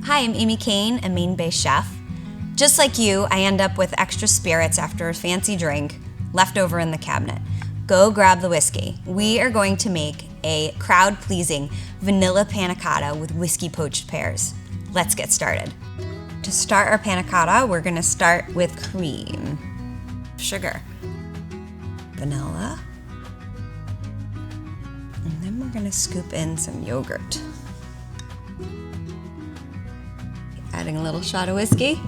Hi, I'm Amy Kayne, a Maine-based chef. Just like you, I end up with extra spirits after a fancy drink left over in the cabinet. Go grab the whiskey. We are going to make a crowd-pleasing vanilla panna cotta with whiskey poached pears. Let's get started. To start our panna cotta, we're going to start with cream, sugar, vanilla, and then we're going to scoop in some yogurt. Adding a little shot of whiskey.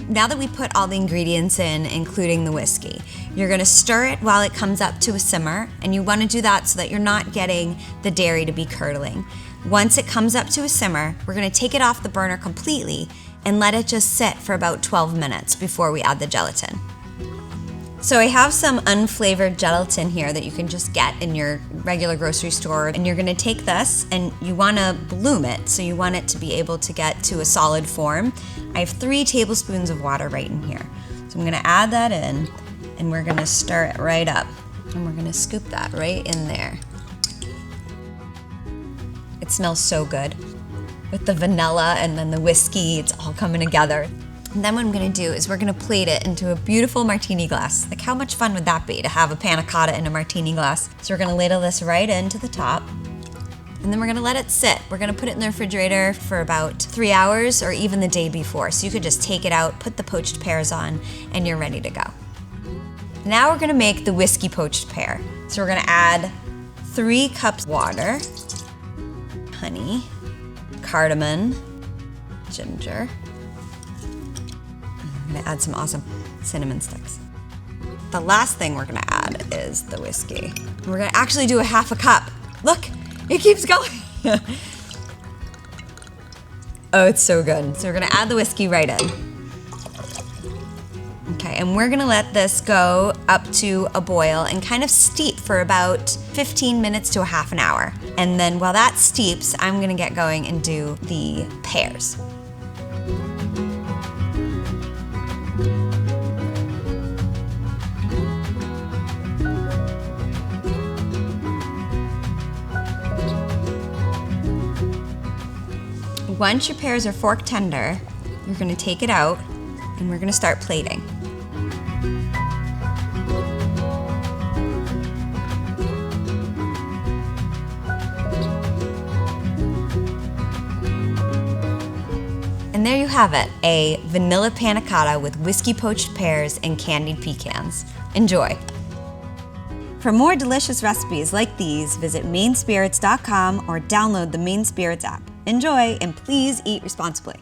Now that we put all the ingredients in, including the whiskey, you're gonna stir it while it comes up to a simmer, and you wanna do that so that you're not getting the dairy to be curdling. Once it comes up to a simmer, we're gonna take it off the burner completely and let it just sit for about 12 minutes before we add the gelatin. So I have some unflavored gelatin here that you can just get in your regular grocery store, and you're gonna take this and you wanna bloom it, so you want it to be able to get to a solid form. I have 3 tablespoons of water right in here. So I'm gonna add that in and we're gonna stir it right up. And we're gonna scoop that right in there. It smells so good. With the vanilla and then the whiskey, it's all coming together. And then what I'm gonna do is we're gonna plate it into a beautiful martini glass. Like, how much fun would that be to have a panna cotta in a martini glass? So we're gonna ladle this right into the top, and then we're gonna let it sit. We're gonna put it in the refrigerator for about 3 hours or even the day before. So you could just take it out, put the poached pears on, and you're ready to go. Now we're gonna make the whiskey poached pear. So we're gonna add 3 cups water, honey, cardamom, ginger. I'm gonna add some awesome cinnamon sticks. The last thing we're gonna add is the whiskey. We're gonna actually do a half a cup. Look, it keeps going. Oh, it's so good. So we're gonna add the whiskey right in. Okay, and we're gonna let this go up to a boil and kind of steep for about 15 minutes to a half an hour. And then while that steeps, I'm gonna get going and do the pears. Once your pears are fork tender, you're gonna take it out and we're gonna start plating. And there you have it, a vanilla panna cotta with whiskey poached pears and candied pecans. Enjoy. For more delicious recipes like these, visit mainspirits.com or download the Maine Spirits app. Enjoy, and please eat responsibly.